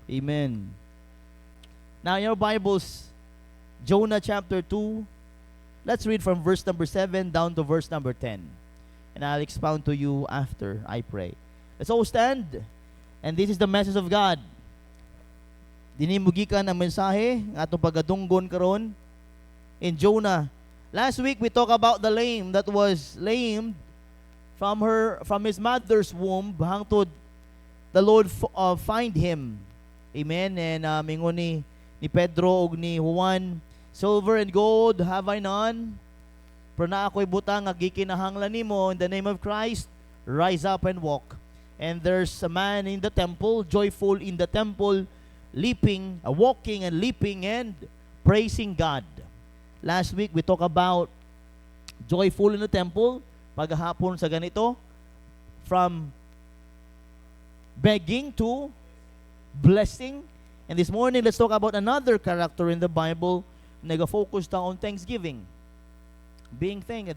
Amen. Now, in your Bibles, Jonah chapter 2, let's read from verse number 7 down to verse number 10. And I'll expound to you after I pray. Let's all stand. And this is the message of God. Dinimugi ka ng mensahe, ng atong pagkadunggon karon in Jonah. Last week, we talked about the lame that was lamed from his mother's womb hangtod the Lord find him. Amen. And mingon ni Pedro ug ni Juan, silver and gold have I none, pero na ako'y butang nga gikinahanglan nimo. In the name of Christ, rise up and walk. And there's a man in the temple, joyful in the temple, leaping, walking and leaping and praising God. Last week, we talked about joyful in the temple. Paghapon sa ganito, from begging to blessing. And this morning, let's talk about another character in the Bible. Nag-focus on thanksgiving. Being thankful.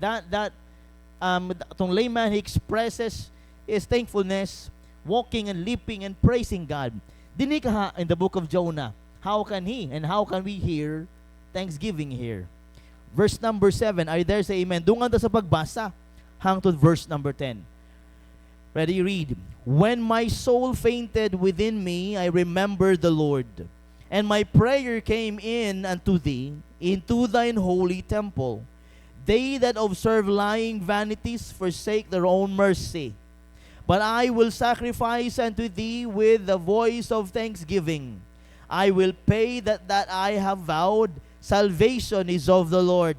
Itong layman, he expresses his thankfulness, walking and leaping and praising God. Dini ka in the book of Jonah. How can he and how can we hear thanksgiving here? Verse number 7. Are you there? Say amen. Dungan ta sa pagbasa hangtod verse number 10. Ready, read. When my soul fainted within me, I remembered the Lord, and my prayer came in unto thee, into thine holy temple. They that observe lying vanities forsake their own mercy. But I will sacrifice unto thee with the voice of thanksgiving. I will pay that I have vowed. Salvation is of the Lord.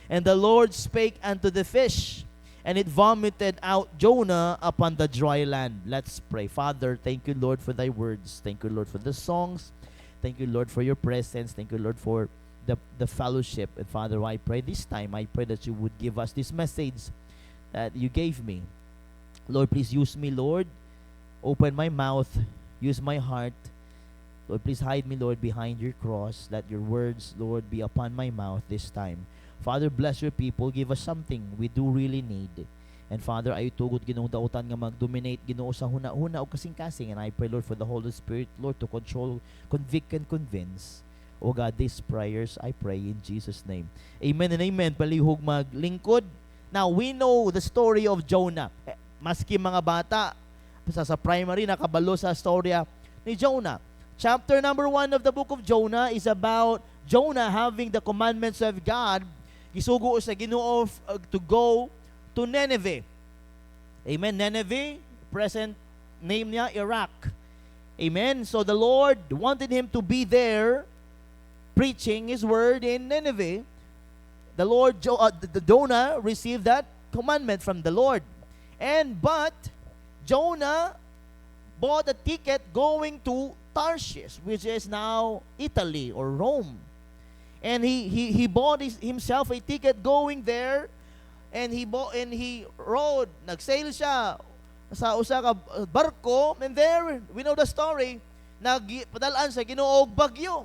And the Lord spake unto the fish, and it vomited out Jonah upon the dry land. Let's pray. Father, thank you, Lord, for thy words. Thank you, Lord, for the songs. Thank you, Lord, for your presence. Thank you, Lord, for the fellowship. And Father, I pray this time, I pray that you would give us this message that you gave me. Lord, please use me, Lord. Open my mouth. Use my heart. Lord, please hide me, Lord, behind your cross. Let your words, Lord, be upon my mouth this time. Father, bless your people. Give us something we do really need. And Father, ay tugod Ginoong dautan nga mag-dominate Ginoo sa huna-huna o kasing-kasing. And I pray, Lord, for the Holy Spirit, Lord, to control, convict, and convince. O God, these prayers, I pray in Jesus' name. Amen and amen. Palihog maglingkod. Now, we know the story of Jonah. Maski mga bata, sa primary, nakabalo sa storya ni Jonah. Chapter number 1 of the book of Jonah is about Jonah having the commandments of God. Gisugo sa Ginoo to go to Nineveh. Amen. Nineveh, present name niya, Iraq. Amen. So the Lord wanted him to be there preaching His word in Nineveh. The Lord, Jonah received that commandment from the Lord. But Jonah bought a ticket going to Tarshish, which is now Italy or Rome. And he bought himself a ticket going there, and he rode, nagsail siya sa usa ka barko, and there we know the story, nagpadalaan sa Ginoo og bagyo.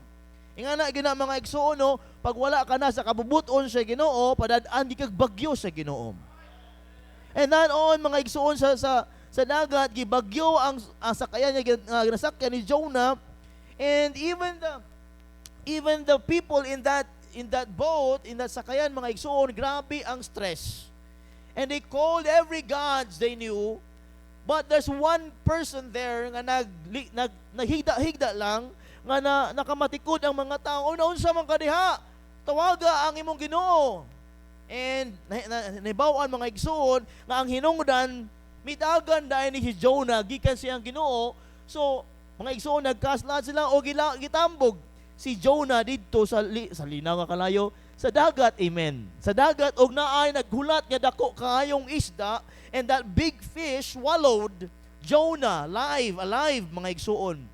Ingana gina mga igsoon, no, pag wala ka na sa kabubuton sa Ginoo, padadaan di kag bagyo sa Ginoo. And on mga igsoon sa dagat, gibagyo ang sakayan niya, ginasakyan ni Jonah, and even the people in that boat, in that sakayan, mga igsoon, grabe ang stress. And they called every gods they knew, but there's one person there nga naghigda-higda lang, nga nakamatikod ang mga tao. Unsa man kadiha, tawaga ang imong Ginoo. And nahibawan mga igsoon nga ang hinungdan mitagan dahil ni si Jonah gikan siyang Ginoo. So mga igsoon nagkaslat sila o gitambog si Jonah didto sa linaw nga kalayo sa dagat. Amen. Sa dagat og naay naghulat nga dako kaayong isda, and that big fish swallowed Jonah alive mga igsoon.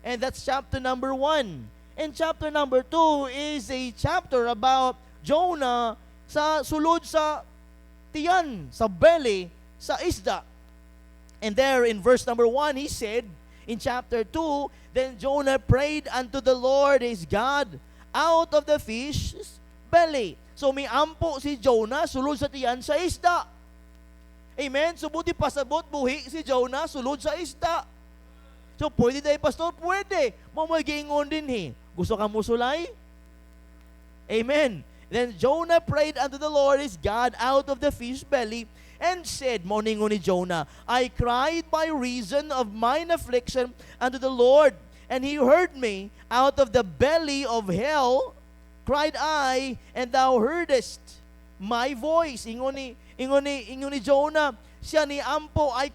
And that's chapter number 1. And chapter number 2 is a chapter about Jonah sa sulod sa tiyan, sa belly, sa isda. And there in verse number 1, he said, in chapter 2, then Jonah prayed unto the Lord his God out of the fish's belly. So may ampo si Jonah, sulod sa tiyan, sa isda. Amen? So buti pasabot buhi si Jonah, sulod sa isda. So, pwede tayo, pastor? Pwede. Mamagiingon din Gusto ka musulay? Amen. Then Jonah prayed unto the Lord his God out of the fish belly, and said, moningon ni Jonah, I cried by reason of mine affliction unto the Lord, and he heard me. Out of the belly of hell cried I, and thou heardest my voice. Ingon ni Jonah, siya ni ampo, I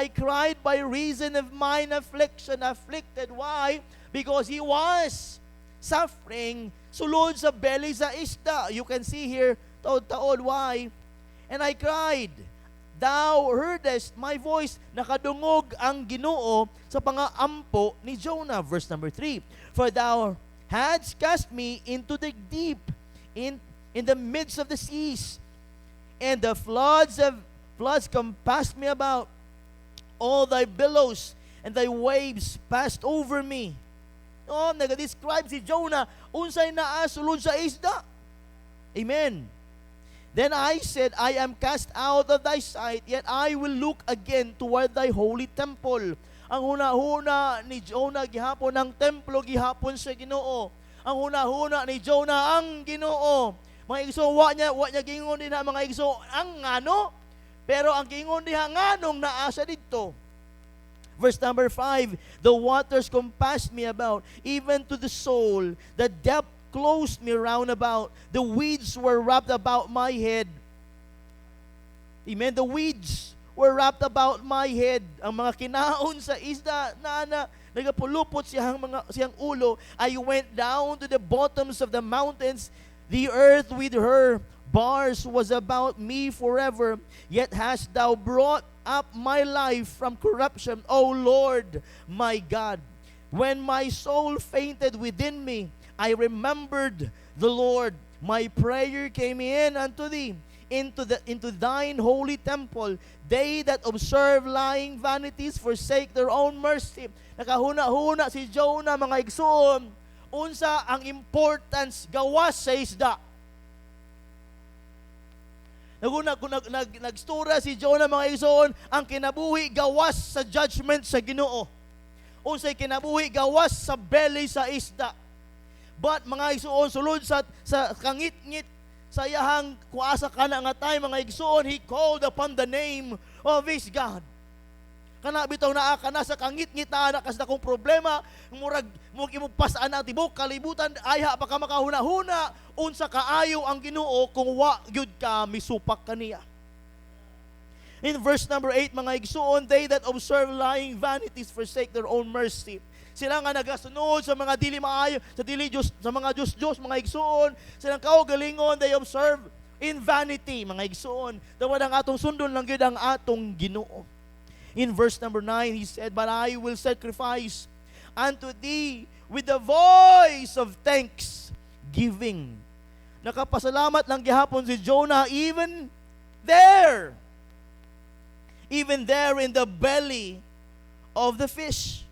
cried by reason of mine affliction. Afflicted, why? Because he was suffering sulod sa belly sa isda. You can see here, taod, why? And I cried, thou heardest my voice. Nakadungog ang Ginoo sa pangaampo ni Jonah. Verse number 3, for thou hadst cast me into the deep, in the midst of the seas, and the floods compassed me about. All thy billows and thy waves passed over me. Nag-describe si Jonah, unsay naa sulod sa isda. Amen. Then I said, I am cast out of thy sight, yet I will look again toward thy holy temple. Ang huna-huna ni Jonah gihapon ang templo, gihapon sa Ginoo. Ang huna-huna ni Jonah ang Ginoo. Mga igso, wa niya gingon din mga igso, ang ngano, pero ang gingon diha nganong naasa dito. Verse number 5, the waters compassed me about, even to the soul. The depth closed me round about. The weeds were wrapped about my head. Amen. The weeds were wrapped about my head. Ang mga kinaon sa isda na nagapulupot siyang ulo. I went down to the bottoms of the mountains. The earth with her bars was about me forever. Yet hast thou brought up my life from corruption, O Lord my God. When my soul fainted within me, I remembered the Lord. My prayer came in unto thee, into thine holy temple. They that observe lying vanities forsake their own mercy. Nakahuna-huna si Jonah, mga igsoon, unsa ang importance gawas sa isda. Nagstura si Jonah, mga igsoon, ang kinabuhi gawas sa judgment sa Ginoo. Unsay kinabuhi gawas sa belly sa isda. But mga igsoon, sulod sa kangit-ngit sa iyahang kuasa kana nga tay, mga igsoon, he called upon the name of his God. Kana bitaw naa kana sa kangit-ngit na kas na kong problema, murag imupasaan na tibok kalibutan, ayha pa ka makahuna-huna, unsa kaayo ang Ginoo kung wa gyud ka misupak kaniya. In verse number 8, mga igsoon, they that observe lying vanities forsake their own mercy. Sila nga nagasunod sa mga dili maayo, sa dili Diyos, sa mga Diyos, mga igsoon, silang kaugalingon, they observe in vanity, mga igsoon. Dawa ang atong sundon lang yun ang atong Ginoo. In verse number 9, he said, but I will sacrifice unto thee with the voice of thanksgiving. Nakapasalamat lang gihapon si Jonah, even there in the belly of the fish.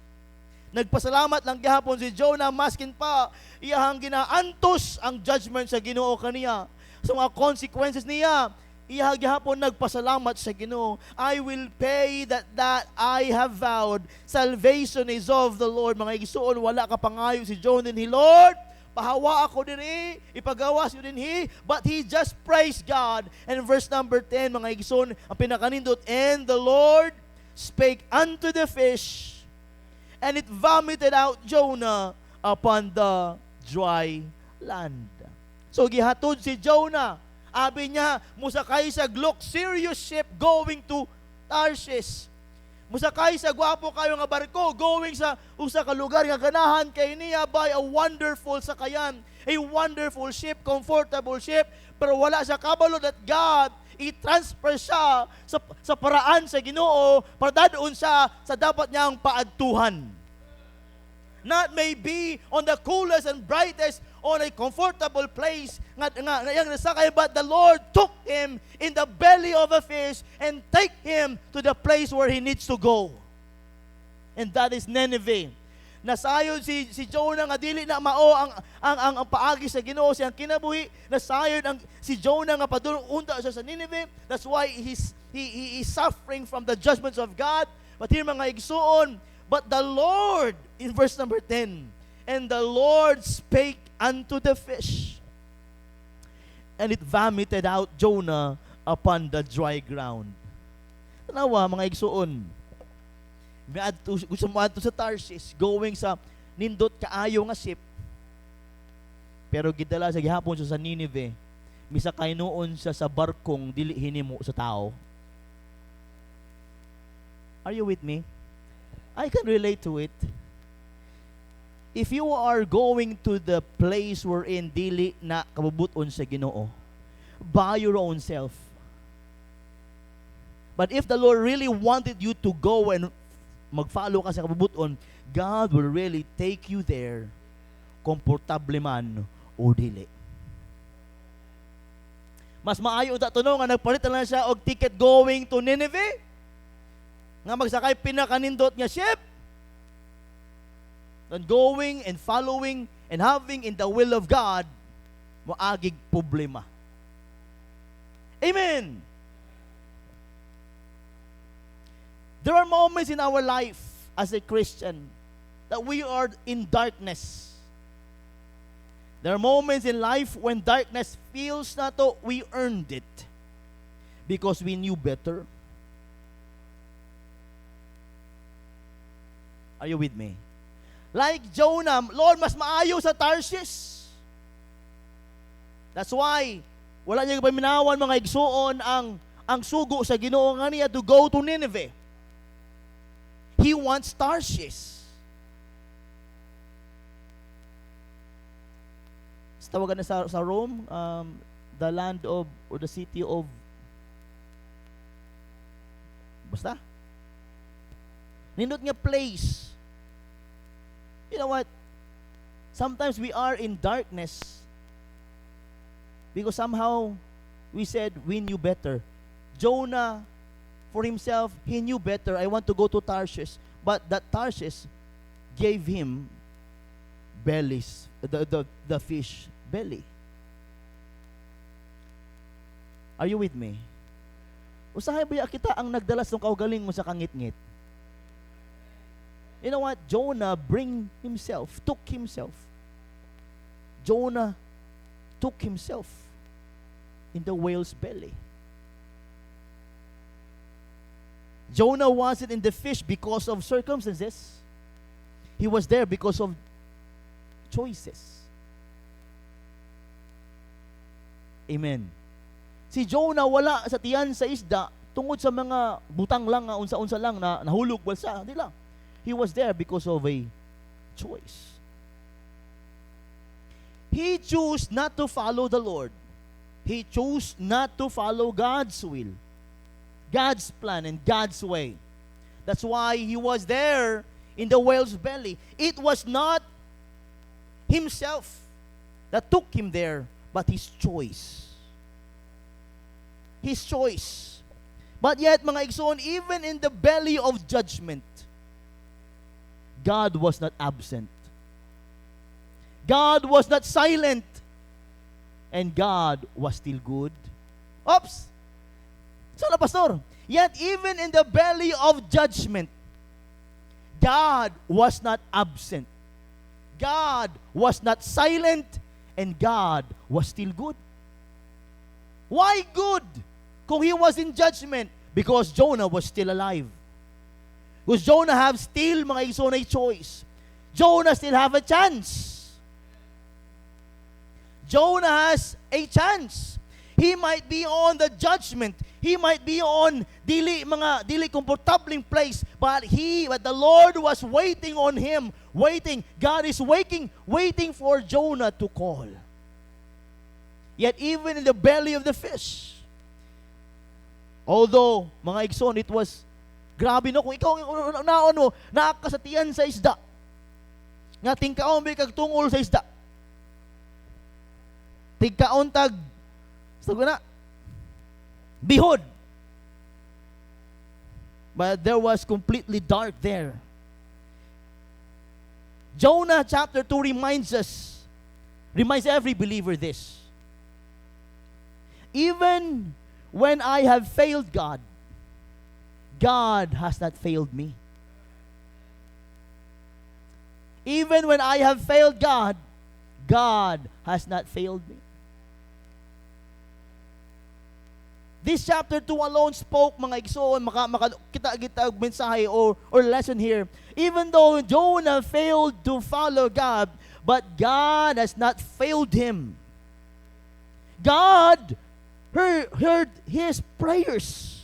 Nagpasalamat lang gihapon si Jonah, maskin pa iyahang ginaantos ang judgment sa Ginoo kaniya. Sa mga consequences niya, iyahang gihapon nagpasalamat sa Ginoo. I will pay that I have vowed. Salvation is of the Lord. Mga igsoon, wala ka pangayo si Jonah dinhi, Lord, pahawa ako dinhi, ipagawas yun dinhi, but he just praised God. And verse number 10, mga igsoon, ang pinakanindot, and the Lord spake unto the fish, and it vomited out Jonah upon the dry land. So gihatod si Jonah. Abi niya, musakay sa luxurious ship going to Tarshish. Musakay sa gwapo kayo nga barko going sa usa ka lugar nga ganahan kay niya by a wonderful sakayan, a wonderful ship, comfortable ship, pero wala siya kabalo that God i-transfer siya sa paraan sa Ginoo para dadon siya sa dapat niyang paadtuhan. Not maybe on the coolest and brightest, on a comfortable place nga yang nasakay, but the Lord took him in the belly of a fish and take him to the place where he needs to go. And that is Nineveh. Nasayod si Jonah nga dili na mao ang paagi sa Ginoo siyang kinabuhi. Nasayod si Jonah nga padulong unta siya sa Nineveh. That's why he is suffering from the judgments of God. But here, mga igsoon, But the Lord, in verse number 10, and the Lord spake unto the fish, and it vomited out Jonah upon the dry ground. Tanawa, mga igsuon. Gusto mo adto sa Tarshish, going sa nindot kaayo nga ship. Pero gidala sa gihapon siya sa Nineveh, misakay noon siya sa barkong dili hinimo sa tao. Are you with me? I can relate to it. If you are going to the place wherein dili na kabubuton sa Ginoo, by your own self. But if the Lord really wanted you to go and mag-follow ka sa kabubuton, God will really take you there, komportable man o dili. Mas maayo ta tuno nga nagpalit na siya og ticket going to Nineveh, nga magsakay pinakanindot nga ship, than going and following and having in the will of God moagig problema. Amen. There are moments in our life as a Christian that we are in darkness. There are moments in life when darkness feels na to we earned it because we knew better. Are you with me? Like Jonah, Lord, mas maayo sa Tarshish. That's why wala niya paminawan mga igsuon ang sugo sa Ginoo nga niya to go to Nineveh. He wants Tarshish. Tawagan na sa Rome, the land of, or the city of, basta, nindot nga place. You know what? Sometimes we are in darkness because somehow we said we knew better. Jonah, for himself, he knew better. I want to go to Tarshish. But that Tarshish gave him bellies, the fish belly. Are you with me? Usahay ba kita ang nagdalas ng kaugaling mo sa kangit-ngit? You know what? Jonah took himself. Jonah took himself in the whale's belly. Jonah wasn't in the fish because of circumstances. He was there because of choices. Amen. Si Jonah wala sa tiyan sa isda tungod sa mga butang lang nga unsa-unsa lang na nahulog walsa, di lang. He was there because of a choice. He chose not to follow the Lord. He chose not to follow God's will, God's plan, and God's way. That's why he was there in the whale's belly. It was not himself that took him there, but his choice. His choice. But yet, mga igsoon, even in the belly of judgment, God was not absent. God was not silent. And God was still good. Oops! So na, Pastor? Yet, even in the belly of judgment, God was not absent. God was not silent. And God was still good. Why good? Kung he was in judgment, because Jonah was still alive. Because Jonah have still, mga igsoon, a choice. Jonah still have a chance. Jonah has a chance. He might be on the judgment. He might be on dili komportabling place, but the Lord was waiting on him, waiting. God is waiting for Jonah to call. Yet even in the belly of the fish, although, mga igsoon, it was grabe no, kung ikaw naon mo, nakakasatian sa isda, nga tingkaon may kagtungol sa isda, tingkaon tag na bihod, but there was completely dark there. Jonah chapter 2 reminds every believer this. Even when I have failed God, God has not failed me. Even when I have failed God, God has not failed me. This chapter 2 alone spoke, mga igsoon, kita mensahe or lesson here. Even though Jonah failed to follow God, but God has not failed him. God heard his prayers.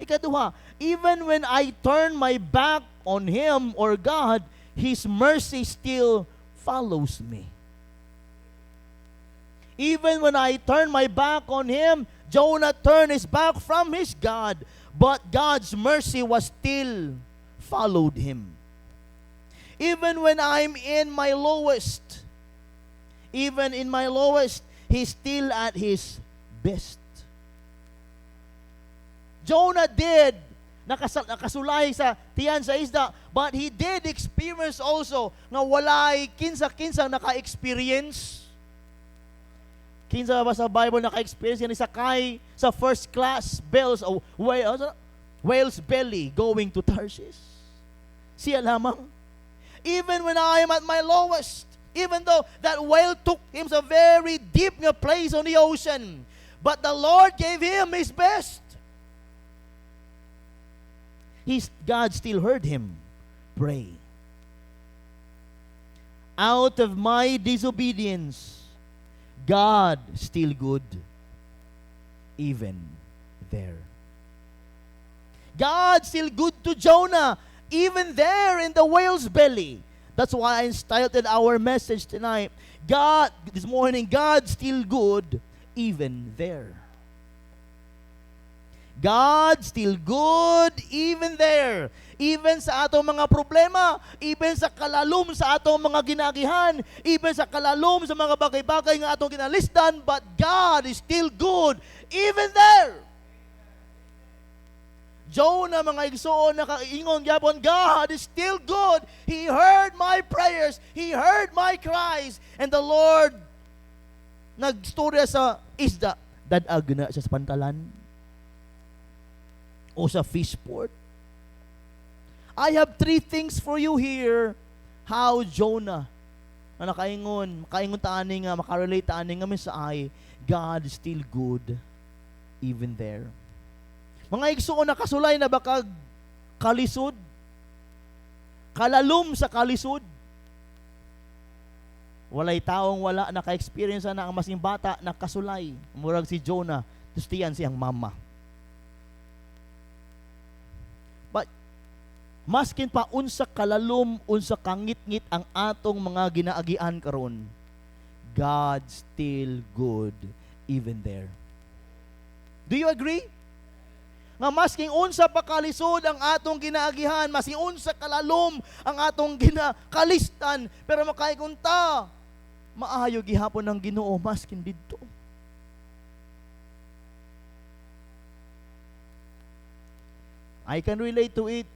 Ikaduha, even when I turn my back on Him or God, His mercy still follows me. Even when I turn my back on Him, Jonah turned his back from his God, but God's mercy was still followed him. Even when I'm in my lowest, He's still at His best. Jonah did nakasulay sa tiyan sa isda, but he did experience also nga walay kinsa-kinsa naka-experience. Kinsa ba sa Bible naka-experience yan sakay sa first class whale's belly going to Tarshish? Siya lamang. Even when I am at my lowest, even though that whale took him to a very deep place on the ocean, but the Lord gave him His best. God still heard him pray. Out of my disobedience, God still good, even there. God still good to Jonah, even there in the whale's belly. That's why I started our message tonight. This morning, God still good, even there. God still good even there. Even sa atong mga problema, even sa kalalom sa atong mga ginagihan, even sa kalalom sa mga bagay-bagay nga atong ginalisdan, but God is still good even there. Jonah, mga igsoon, nakaingon gyapon, God is still good. He heard my prayers. He heard my cries. And the Lord nagstorya sa isda, dadag na siya sa pantalan o sa fish port. I have 3 things for you here. How Jonah na nakaingon tani nga, makarelate tani nga mensahe, God is still good even there. Mga igsoon, nakasulay na baka kalisod, kalalom sa kalisod. Walay taong wala naka-experience na ang masing bata nakasulay. Murag si Jonah, tustiyan siyang mama. Maskin pa unsa kalalom, unsa kangit-ngit ang atong mga ginaagian karon, God still good even there. Do you agree? Nga masking unsa pa kalisod ang atong ginaagihan, masking unsa kalalom ang atong ginakalistan, pero makaikunta maayo gihapon ng Ginoo maskin didto. I can relate to it.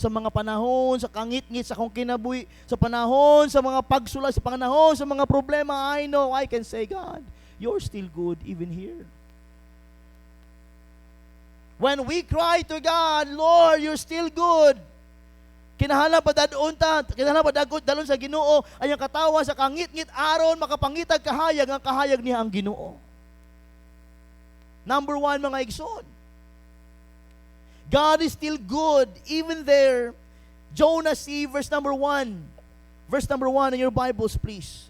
Sa mga panahon, sa kangit-ngit, sa kong kinabuhi, sa panahon, sa mga pagsulay, sa panahon, sa mga problema, I know, I can say, God, you're still good even here. When we cry to God, Lord, you're still good. Kinahanglan pa dagot dalon sa Ginoo, ayang katawa sa kangit-ngit aron makapangitag kahayag ang kahayag niya ang Ginoo. Number 1, mga igsoon, God is still good, even there. Jonah, see verse number 1. Verse number 1 in your Bibles, please.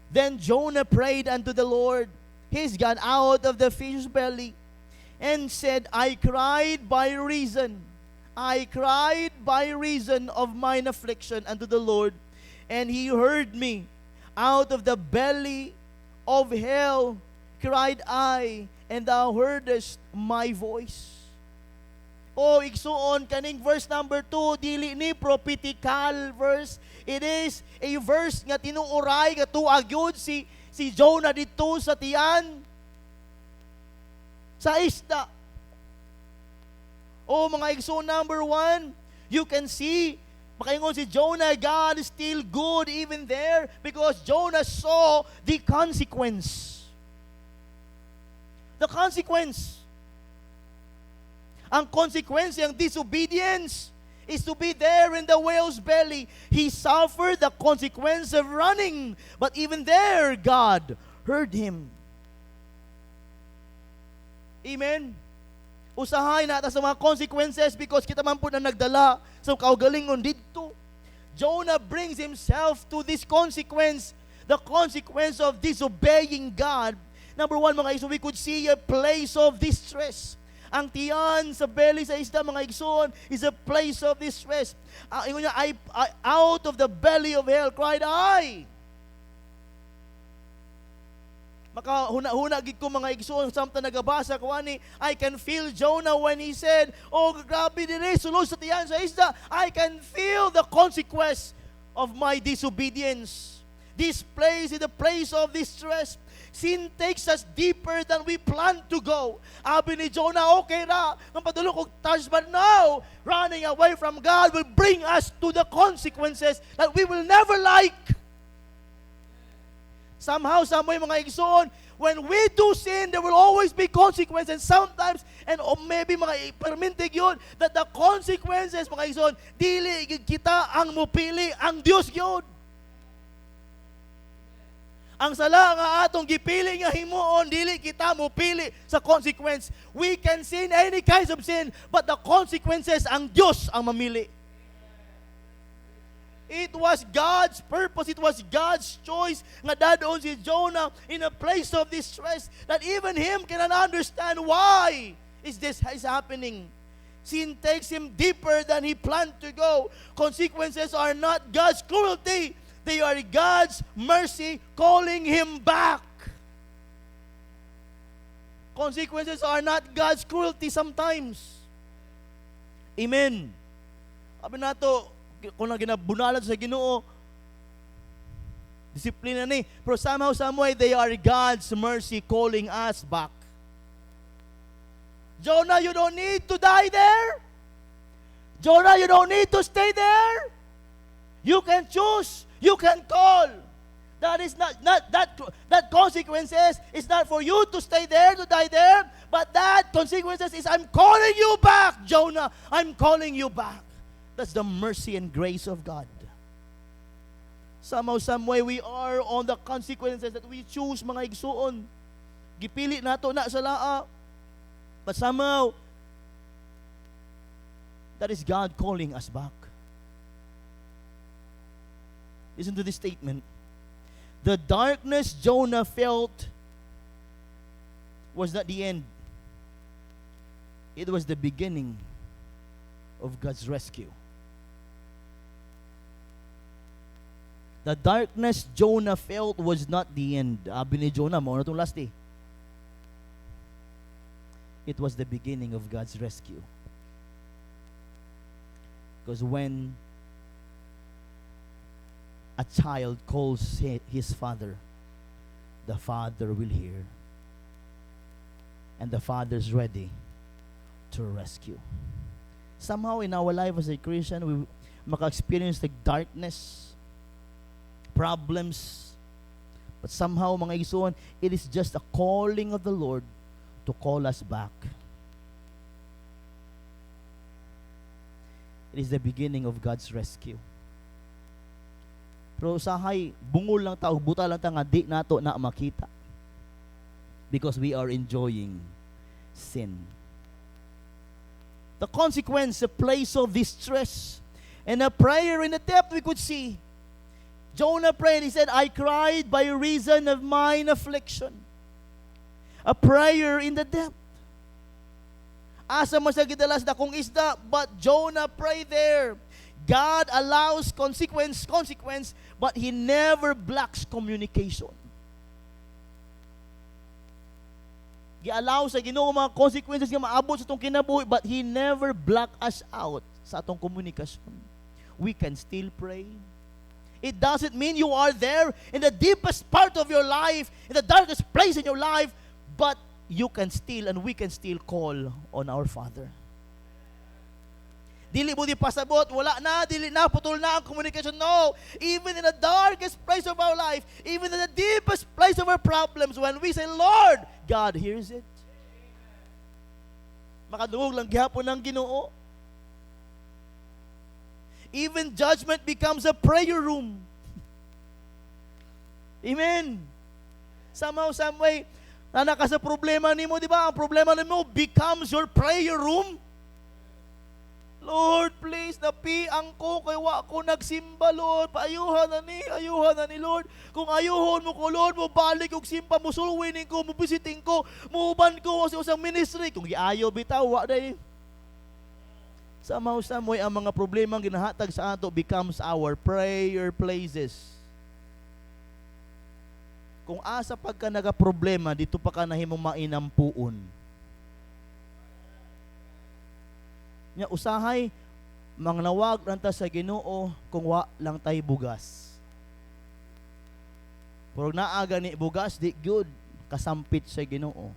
Then Jonah prayed unto the Lord, his God, out of the fish's belly, and said, I cried by reason of mine affliction unto the Lord, and He heard me. Out of the belly of hell cried I, and Thou heardest my voice. O igsuon kaning verse number 2, dili ni prophetical verse. It is a verse nga tinuoray nga tuag yun si Jonah dito sa tiyan sa isda. O mga igsuon, number 1, you can see makaingon si Jonah, God is still good even there because Jonah saw the consequence. The consequence. Ang consequence ng disobedience is to be there in the whale's belly. He suffered the consequence of running. But even there, God heard him. Amen? Usahay na sa mga consequences because kita man po na nagdala sa kaugalingon dito. Jonah brings himself to this consequence, the consequence of disobeying God. Number one, mga igsoon, we could see a place of distress. Ang tiyan sa belly sa isda, mga igsoon, is a place of distress. Ingon niya, out of the belly of hell cried I. Makahuna-huna gid ko mga igsoon samtang nagabasa ko ani, I can feel Jonah when he said, oh grabe dire sulod sa tiyan sa isda. I can feel the consequence of my disobedience. This place is the place of distress. Sin takes us deeper than we plan to go. Abi ni Jonah, okay ra, ang padulong kong touch, but now, running away from God will bring us to the consequences that we will never like. Somehow, someway, mga igsoon, when we do sin, there will always be consequences. And sometimes, and maybe mga permintig yun, that the consequences, mga igsoon, dili kita ang mupili, ang Diyos yun. Ang sala nga atong gipili nga himuon, dili kita mo pili sa consequence. We can sin any kinds of sin, but the consequences ang Diyos ang mamili. It was God's purpose, it was God's choice nga dadon si Jonah in a place of distress that even him cannot understand why is this is happening. Sin takes him deeper than he planned to go. Consequences are not God's cruelty. They are God's mercy calling him back. Consequences are not God's cruelty sometimes. Amen. Sabi nato, kung na ginabunalan sa Ginoo, disiplina ni, pero somehow, some way, they are God's mercy calling us back. Jonah, you don't need to die there. Jonah, you don't need to stay there. You can choose. You can call. That is not that consequences is not for you to stay there, to die there, but that consequences is I'm calling you back, Jonah. I'm calling you back. That's the mercy and grace of God. Somehow, some way, we are on the consequences that we choose, mga igsuon. Gipili nato na sa laa. But somehow, that is God calling us back. Listen to this statement. The darkness Jonah felt was not the end. It was the beginning of God's rescue. The darkness Jonah felt was not the end. Abi ni Jonah, mo na itong last day. It was the beginning of God's rescue. Because when a child calls his father, the father will hear. And the father's ready to rescue. Somehow in our life as a Christian, we maka-experience the darkness, problems. But somehow, mga isuon, it is just a calling of the Lord to call us back. It is the beginning of God's rescue. Pero usahay, bungol lang ta, buta lang ta nga di nato na makita. Because we are enjoying sin. The consequence, a place of distress. And a prayer in the depth we could see. Jonah prayed, he said, I cried by reason of mine affliction. A prayer in the depth. Asa man sa gidalas na kung isda, but Jonah prayed there. God allows consequence, but He never blocks communication. Gi-allow sa Ginoo mga consequences nga maabot sa itong kinabuhi, but He never block us out sa atong komunikasyon. We can still pray. It doesn't mean you are there in the deepest part of your life, in the darkest place in your life, but you can still and we can still call on our Father. Dili mo di pasabot, wala na, dili na, putol na ang communication. No, even in the darkest place of our life, even in the deepest place of our problems, when we say, Lord, God hears it. Makadungog lang gihapon ng Ginoo. Even judgment becomes a prayer room. Amen. Somehow, some way, nana ka sa problema nimo, di ba? Ang problema nimo becomes your prayer room. Lord, please, napiang ko, kaya wa ko nagsimba, Lord. Ayuhan na ni Lord. Kung ayuhon mo ko, Lord, mo balik og simba, mo sulwinin ko, mo visiting ko, mo uban ko sa usang ministry. Kung giayo bitaw, wa day. Somehow, some way, ang mga problemang ginahatag sa ato becomes our prayer places. Kung asa pagka nagaproblema, dito pa ka nahimong mainampuon. Nya usahay mangnawag nanta sa Ginoo kung wa lang tay bugas. Pero naaga ni bugas di good kasampit sa Ginoo.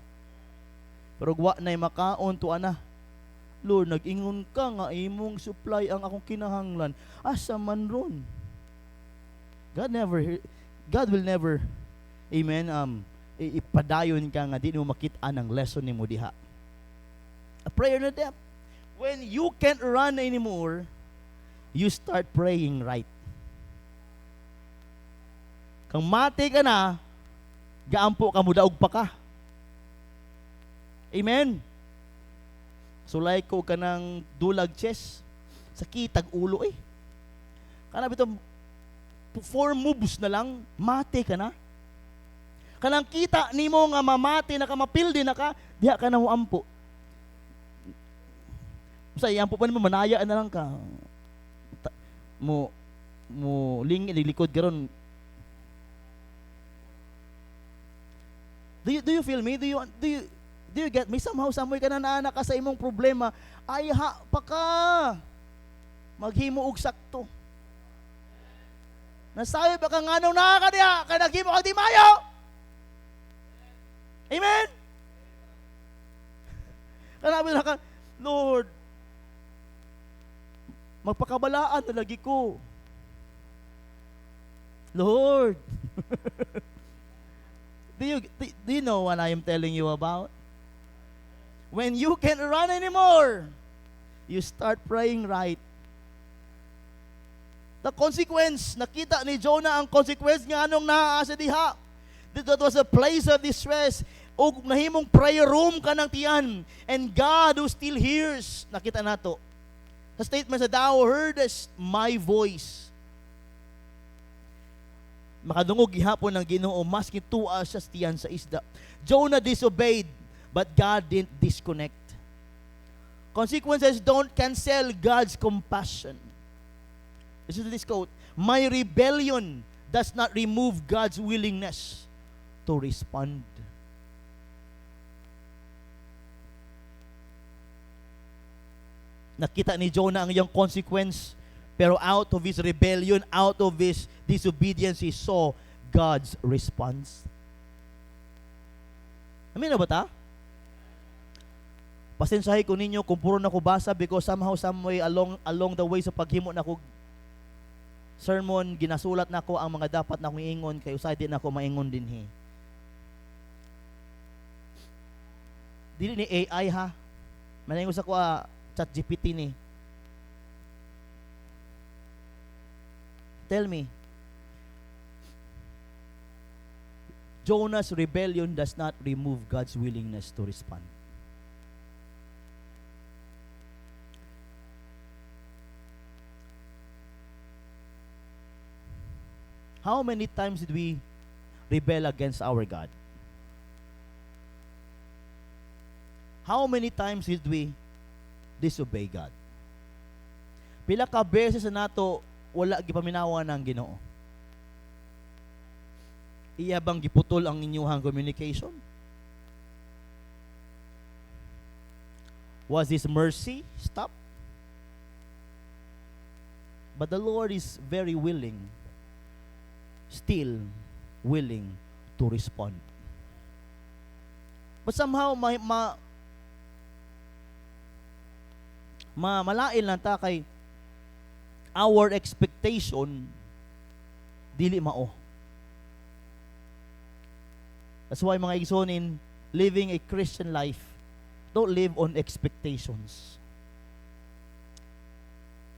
Pero wa nay makaon to ana. Lord, nag-ingon ka nga imong supply ang akong kinahanglan. Asa man ron? God will never amen ipadayon ka nga di mo makita ang lesson nimo diha. A prayer na depth. When you can't run anymore, you start praying right. Kang mati ka na, gaampo ka mo daog pa ka. Amen. Sulay ko ka ng dulag chest, sakitag ulo eh. Kana bitaw 4 moves na lang, mati ka na. Kanang kita nimo nga mamati na ka, mapildi na ka, diha ka na huampo. Sa iyang po pa naman, manaya na lang ka. Mo likod karon. Do you feel me? Do you get me? Somehow, somewhere ka na naanak ka sa imong problema. Ay ha pa ka. Maghimo og sakto. Nasabi ba ka nganong naa ka diha? Kaya naghimo ka di mayo. Amen? Kanabi na ka, Lord, magpakabalaan na lagi ko. Lord. do you know what I am telling you about? When you can't run anymore, you start praying right. The consequence, nakita ni Jonah ang consequence nga anong naa sa diha. That was a place of distress. O nahimong prayer room ka ng tiyan. And God who still hears. Nakita nato. The statement that thou heardest my voice. Makadungog gihapon ng Ginoo maski tuwa siya tiyan sa isda. Jonah disobeyed, but God didn't disconnect. Consequences don't cancel God's compassion. Listen to this quote. My rebellion does not remove God's willingness to respond. Nakita ni Jonah ang iyang consequence, pero out of his rebellion, out of his disobedience, he saw God's response. Amin na ba ta? Pasensyahe ko ninyo kung puro na ko basa because somehow, some way, along the way sa paghimo na ko sermon, ginasulat na ko ang mga dapat na kong iingon, kaya usay din ako maingon din he. Dili ni AI ha. Manayong sa ko ChatGPT ni. Tell me, Jonah's rebellion does not remove God's willingness to respond. How many times did we rebel against our God? How many times did we disobey God? Pila ka beses na nato wala gipaminawa ng Ginoo? Iya bang giputol ang inyuhang communication? Was His mercy stop? But the Lord is very willing, still willing to respond. But somehow malain lang ta kay our expectation dili mao. That's why mga igsoon, living a Christian life, don't live on expectations.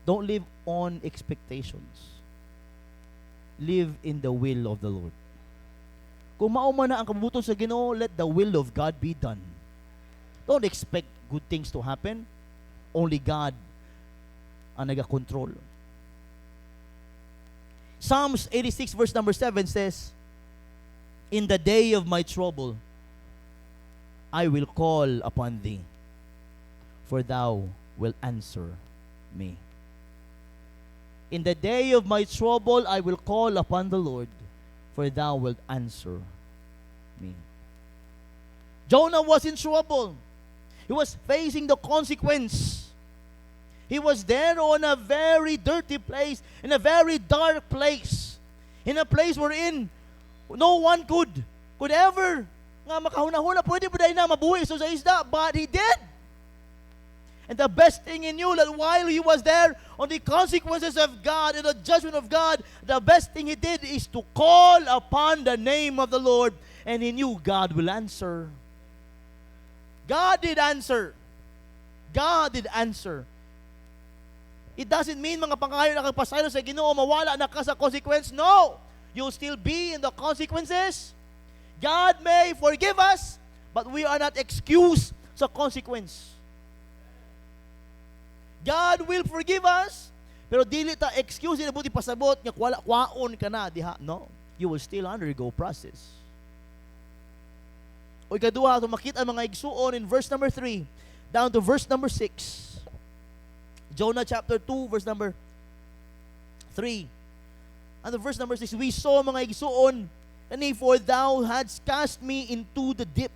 Don't live on expectations. Live in the will of the Lord. Kung mauma na ang kabubuton sa Ginoo, let the will of God be done. Don't expect good things to happen. Only God ang nagakontrol. Psalms 86 verse number 7 says, in the day of my trouble, I will call upon thee, for thou wilt answer me. In the day of my trouble, I will call upon the Lord, for thou wilt answer me. Jonah was in trouble. He was facing the consequence. He was there on a very dirty place, in a very dark place, in a place wherein no one could ever nga makahuna-huna, pwede ba dahil na mabuhay sa isda, but he did. And the best thing he knew, that while he was there on the consequences of God and the judgment of God, the best thing he did is to call upon the name of the Lord, and he knew God will answer. God did answer. God did answer. It doesn't mean mga pangayon na kapasaylo sa Ginoo, mawala na ka sa consequence. No! You'll still be in the consequences. God may forgive us, but we are not excused sa consequence. God will forgive us, pero dili ta excuse na buti pasabot nga kwaon ka na diha. No, you will still undergo process. O ikaduha, ito makita ang mga igsuon in verse number 3 down to verse number 6. Jonah chapter 2 verse number 3 and the verse number 6, we saw mga igsuon, and for thou hadst cast me into the deep,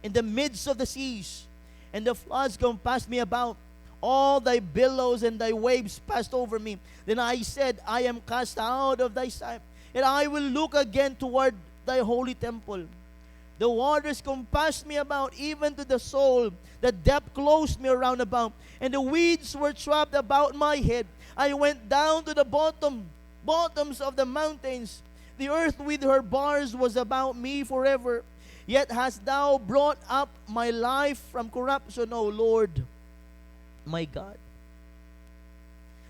in the midst of the seas, and the floods compassed me about. All thy billows and thy waves passed over me. Then I said, I am cast out of thy sight, and I will look again toward thy holy temple. The waters compassed me about, even to the soul. The depth closed me around about, and the weeds were trapped about my head. I went down to the bottoms of the mountains. The earth with her bars was about me forever. Yet hast thou brought up my life from corruption, O Lord, my God.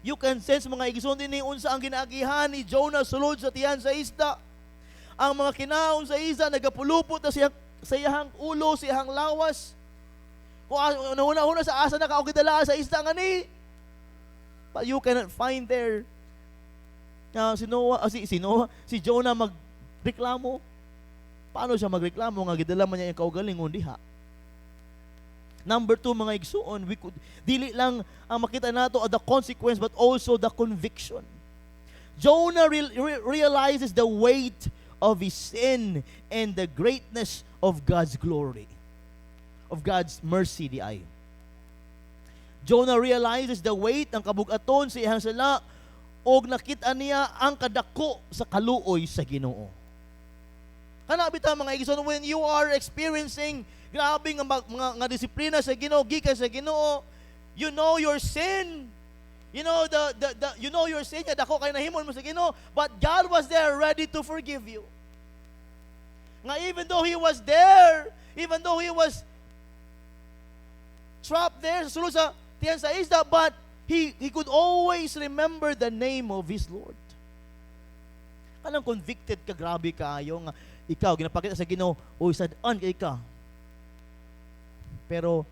You can sense mga igsoon din ni unsa ang ginaagihan ni Jonah sulod sa tiyan sa isda. Ang mga kinaon sa isda nagapulupot na sa iyang ulo, sa iyang lawas. Kung una-una sa asa na kaugidala sa isda nga ni. But you cannot find there si Jonah magreklamo. Paano siya magreklamo nga gidala man niya yung kaugalingon diha? Number 2, mga igsuon, dili lang ang makita nato the consequence, but also the conviction. Jonah realizes the weight of his sin and the greatness of God's glory, of God's mercy di ay. Jonah realizes the weight, ang kabugaton sa iyang sala, og nakita niya ang kadako sa kaluoy sa Ginoo. Kana bitaw mga igsoon, when you are experiencing grabe nga disiplina sa Ginoo, gikan sa Ginoo, you know your sin. You know you know your sin, dako kay nahimon mo sa Ginoo, but God was there ready to forgive you. Nga even though he was there, even though he was trapped there sa sulod sa tiyan sa isda, but he could always remember the name of his Lord. Kanang convicted ka, grabe kaayo nga ikaw ginapakita sa Ginoo, oy sad-an kay ka. Pero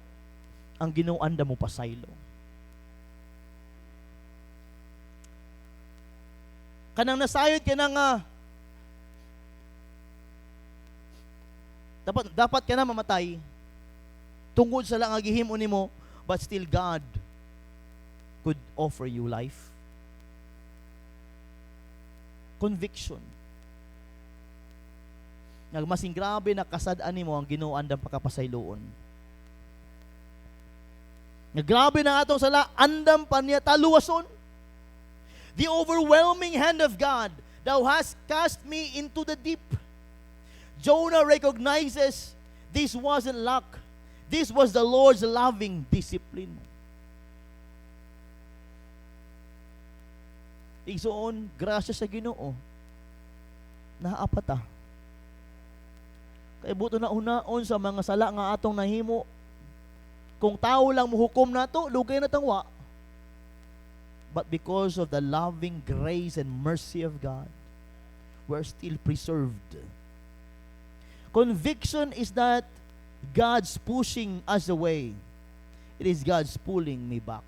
ang Ginoo anda mo pasaylo. Kanang nasayod ka na nga dapat ka na mamatay tungkol sa lang agihimo nimo, but still God could offer you life. Conviction. Nagmasing grabe na kasad-an nimo ang Ginoo andam pakapasayloon. Grabe na atong sala andam pa niya taluwason. The overwhelming hand of God, thou hast cast me into the deep. Jonah recognizes this wasn't luck. This was the Lord's loving discipline. Igsoon, grasya sa Ginoo. Naapat ta. Kay buto na unaon sa mga sala nga atong nahimo. Kung tao lang muhukom nato, lugay na tangwa. But because of the loving grace and mercy of God, we're still preserved. Conviction is not God's pushing us away. It is God's pulling me back.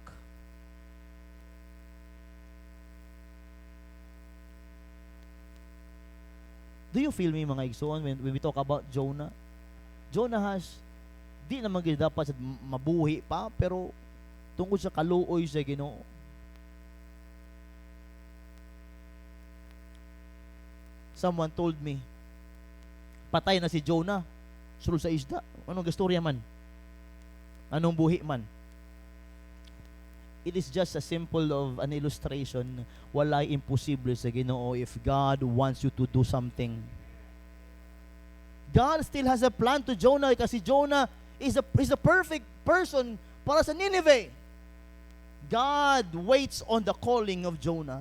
Do you feel me, mga igsoon, when we talk about Jonah? Jonah di naman dapat sa mabuhi pa, pero tungkol sa kaluoy sa Ginoo. Someone told me, patay na si Jonah, sulod sa isda. Anong gastorya man? Anong buhi man? It is just a simple of an illustration. Walay imposible sa Ginoo if God wants you to do something. God still has a plan to Jonah kasi Jonah is a perfect person para sa Nineveh. God waits on the calling of Jonah.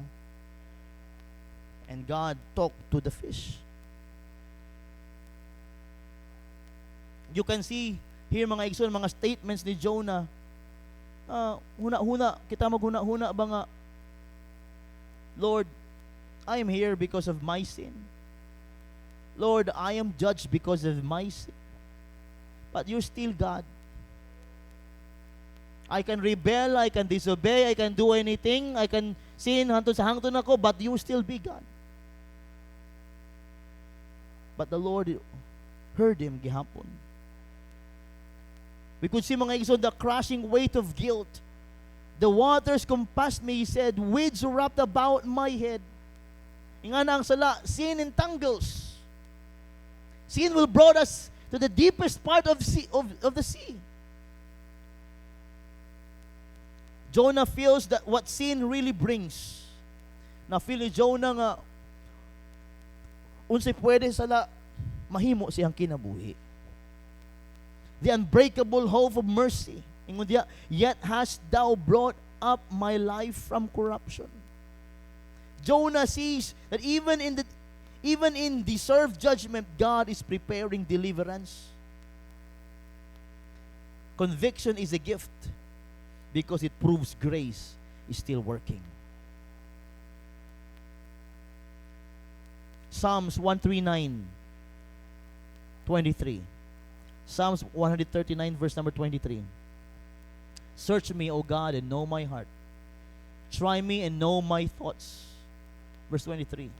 And God talked to the fish. You can see here, mga igsoon, mga statements ni Jonah. Huna-huna, kita maghuna-huna ba nga, Lord, I am here because of my sin. Lord, I am judged because of my sin. But you're still God. I can rebel, I can disobey, I can do anything, I can sin hangtod sa hangtod ako, but you still be God. But the Lord heard him gihapon. We could see, mga igsoon, the crushing weight of guilt. The waters compassed me, he said, weeds wrapped about my head. Inga na ang sala, sin entangles. Sin will brought us to the deepest part of the sea. Jonah feels that what sin really brings. Na feel ni Jonah nga, unsay pwede sala, mahimo siyang kinabuhi. The unbreakable hope of mercy. Ingon diya, yet hast thou brought up my life from corruption. Jonah sees that even in deserved judgment, God is preparing deliverance. Conviction is a gift because it proves grace is still working. Psalms 139, 23. Psalms 139, verse number 23. Search me, O God, and know my heart. Try me and know my thoughts. Verse 23.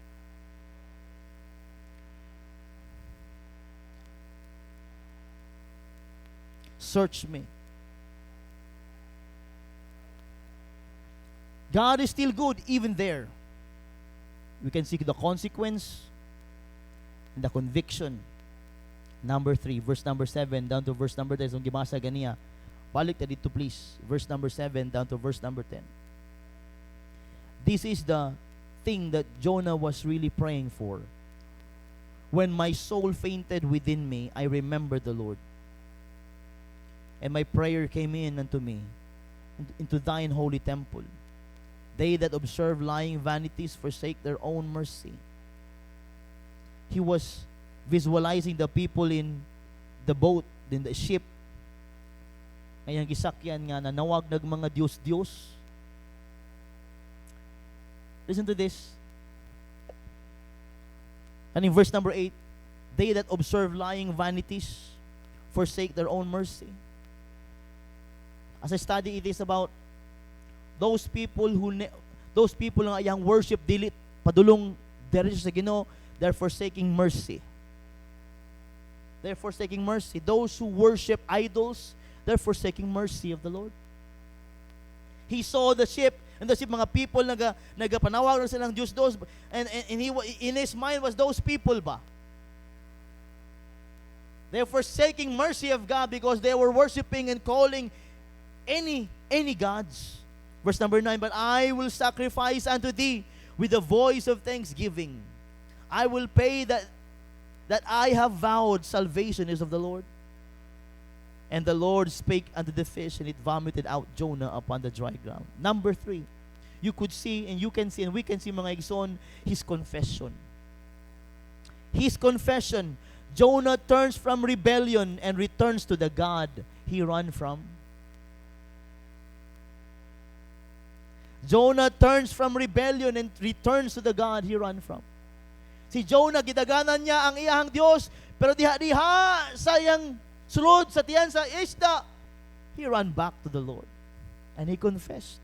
Search me. God is still good even there. We can see the consequence and the conviction. Number 3, verse number 7 down to verse number 10. Kung gibasa ganiya, balik ta dito please. Verse number 7 down to verse number 10. This is the thing that Jonah was really praying for. When my soul fainted within me, I remembered the Lord. And my prayer came in unto me, into thine holy temple. They that observe lying vanities forsake their own mercy. He was visualizing the people in the boat, in the ship. Ngayang gisakyan nga na nawag nag mga Diyos-Diyos. Listen to this. And in verse number 8, they that observe lying vanities forsake their own mercy. As I study, it is about those people nga yang worship dilit padulong diri sa Ginoo, they're forsaking mercy. They're forsaking mercy. Those who worship idols, they're forsaking mercy of the Lord. He saw the ship, and the ship, mga people nagapanawag na silang Diyos-Diyos, and he, in his mind was those people ba? They're forsaking mercy of God because they were worshiping and calling any gods. Verse number 9, but I will sacrifice unto thee with the voice of thanksgiving. I will pay that I have vowed. Salvation is of the Lord. And the Lord spake unto the fish, and it vomited out Jonah upon the dry ground. Number 3, you could see, and you can see, and we can see, mga igsoon, his confession. His confession. Jonah turns from rebellion and returns to the God he ran from. Jonah turns from rebellion and returns to the God he ran from. Si Jonah, gidaganan niya ang iyahang Diyos, pero diha-diha sayang sulod sa tiyan sa isda, he ran back to the Lord. And he confessed.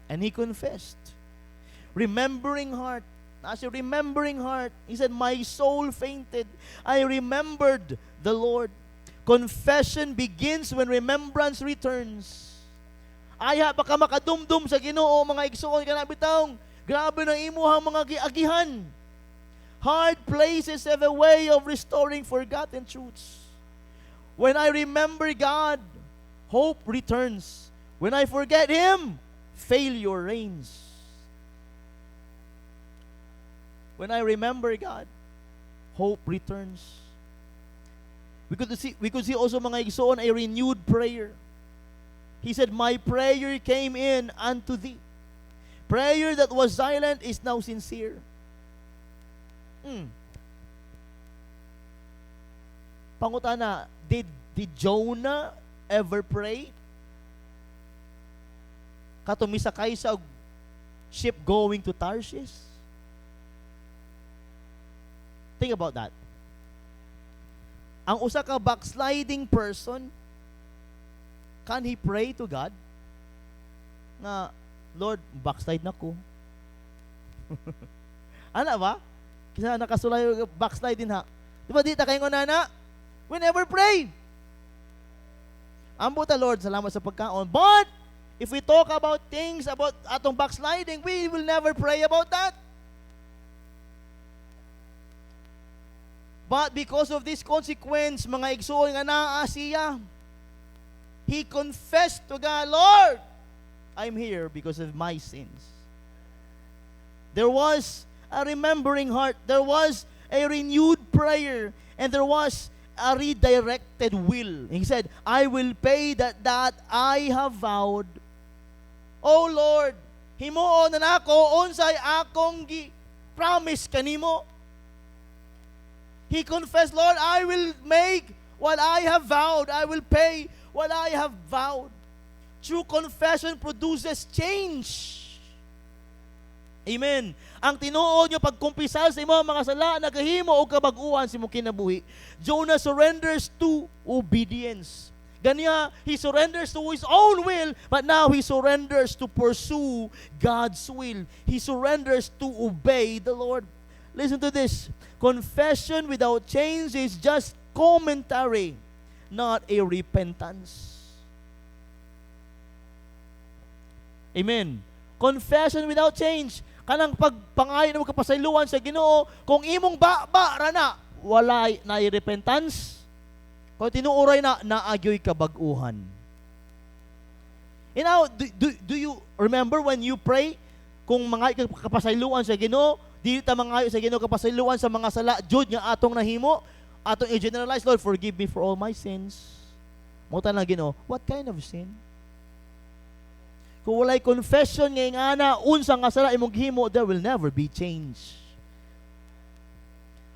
And he confessed. Remembering heart. As a remembering heart, he said, my soul fainted. I remembered the Lord. Confession begins when remembrance returns. Aya baka makadumdum sa Ginoo, mga igsuon ka na bitawng. Grabe ng imuhang mga giagihan. Hard places have a way of restoring forgotten truths. When I remember God, hope returns. When I forget Him, failure reigns. When I remember God, hope returns. We could see also mga igsoon a renewed prayer. He said, my prayer came in unto thee. Prayer that was silent is now sincere. Pangutana, did Jonah ever pray? Katumisakay sa ship going to Tarshish? Think about that. Ang usa ka backsliding person, can he pray to God? Na, Lord, backslide na ko. Ano ba? Kisa nakasulay backslide din ha. Di ba dita kayo na? We never pray. Ambo ta, Lord, salamat sa pagkaon. But, if we talk about things about atong backsliding, we will never pray about that. But because of this consequence, mga igsoon nga naa siya, he confessed to God, Lord, I'm here because of my sins. There was a remembering heart. There was a renewed prayer. And there was a redirected will. He said, I will pay that I have vowed. Oh Lord, himuon na nako unsay akong promise kanimo. He confessed, Lord, I will make what I have vowed. I will pay what I have vowed. True confession produces change. Amen. Ang tinuod nyo pagkumpisal sa imo mga sala, nagahimo o kabag-uhan si mo kinabuhi. Jonah surrenders to obedience. Ganya, he surrenders to his own will, but now he surrenders to pursue God's will. He surrenders to obey the Lord. Listen to this. Confession without change is just commentary, not a repentance. Amen. Confession without change. Kanang pagpangayon mo kapasayloan sa Ginoo, kung imong ba rana, wala na repentance. Kung tinuuray na, naagyoy kabag-uhan. And now, do you remember when you pray, kung mga kapasayloan sa Ginoo, di ta mangayo sa Ginoo kapasayloan sa mga sala, jud nga atong nahimo, atong i-generalize, Lord, forgive me for all my sins. Muta na Ginoo, what kind of sin? Kung walay confession ngay nga na unsa nga sala imong gihimo, there will never be change.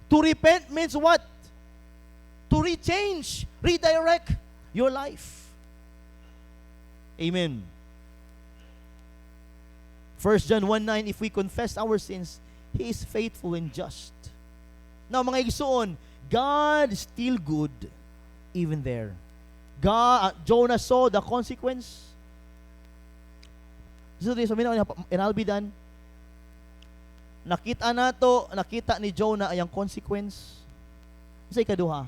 To repent means what? To rechange, redirect your life. Amen. 1 John 1:9, if we confess our sins, He is faithful and just. Now mga igsoon, God is still good even there. Jonah saw the consequence. So this, and I'll be done. Nakita ni Jonah ay ang consequence. Sa ikaduha.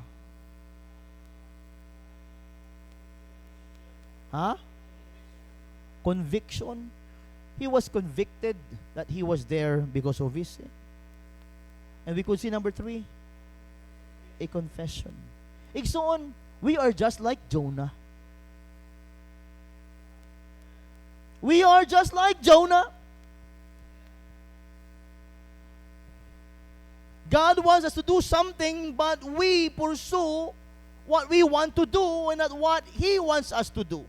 Conviction. He was convicted that he was there because of his sin. And we could see number 3, a confession. Igsoon, we are just like Jonah. We are just like Jonah. God wants us to do something, but we pursue what we want to do and not what He wants us to do.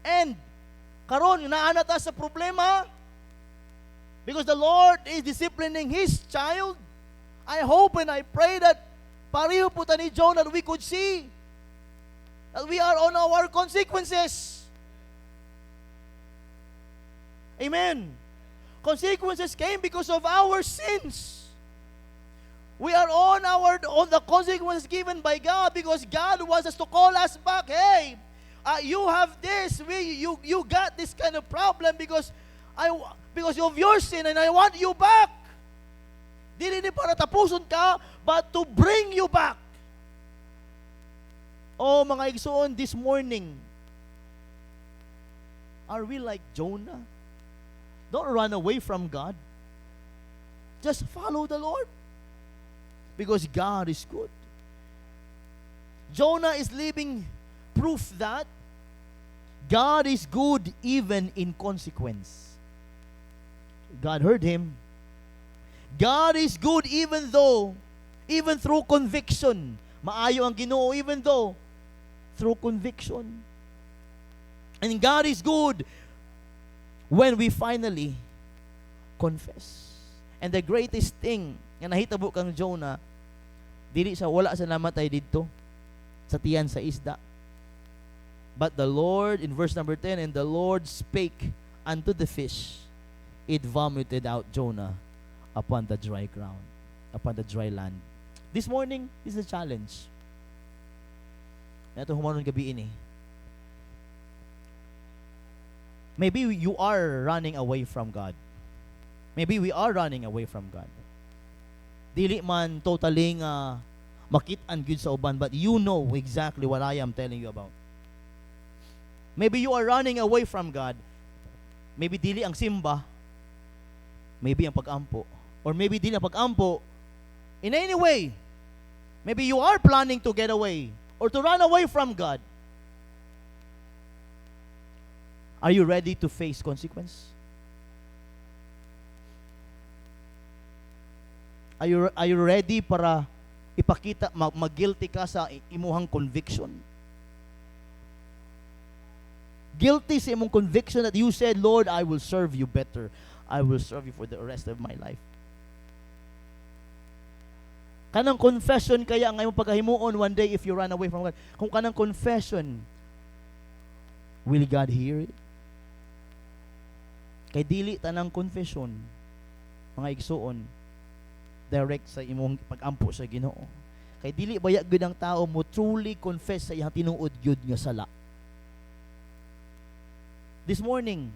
And karon naana ta sa problema because the Lord is disciplining His child. I hope and I pray that pareho po ta ni Jonah that we could see that we are on our consequences. Amen. Consequences came because of our sins. We are on the consequences given by God because God wants us to call us back. Hey, you have this. You got this kind of problem because of your sin, and I want you back. Dili ni para tapuson ka, but to bring you back. Oh, mga igsoon, this morning, are we like Jonah? Don't run away from God. Just follow the Lord. Because God is good. Jonah is living proof that God is good even in consequence. God heard him. God is good even through conviction. Maayo ang Ginoo even though through conviction. And God is good when we finally confess. And the greatest thing nga nahitabo kang Jonah, wala sa namatay dito sa tiyan sa isda. But the Lord, in verse number 10, and the Lord spake unto the fish, it vomited out Jonah upon the dry ground, upon the dry land. This morning, this is a challenge. Ito humanon gabi ini. Maybe you are running away from God. Maybe we are running away from God. Dili man totally makit-an gyud sa uban, but you know exactly what I am telling you about. Maybe you are running away from God. Maybe dili ang simba. Maybe ang pag-ampo. Or maybe dili ang pag-ampo. In any way, maybe you are planning to get away or to run away from God. Are you ready to face consequence? Are you ready para ipakita, mag-guilty ka sa imuhang conviction? Guilty sa imong conviction that you said, Lord, I will serve you better. I will serve you for the rest of my life. Kanang confession kaya ang imong pagkahimuon one day if you run away from God. Kung kanang confession, will God hear it? Kay dili tanang confession, mga igsuon, direct sa imong pag-ampo sa Ginoo. Kay dili baya gyud ang tao mo truly confess sa iyang tinuod gyud nga sala. This morning,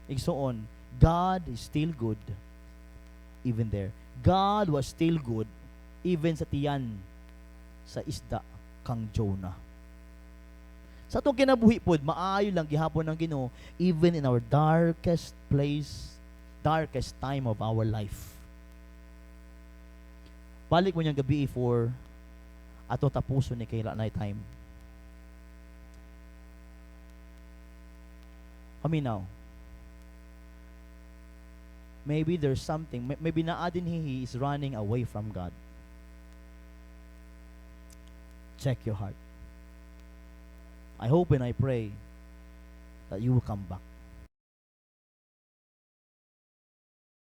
igsuon, God is still good even there. God was still good even sa tiyan sa isda kang Jonah. Sa atong kinabuhi pod, maayo lang gihapon ng Ginoo even in our darkest place, darkest time of our life. Balik mo niyang gabi for ato tapuson ni kayla night time. Now. Maybe there's something, maybe naadin he is running away from God. Check your heart. I hope and I pray that you will come back.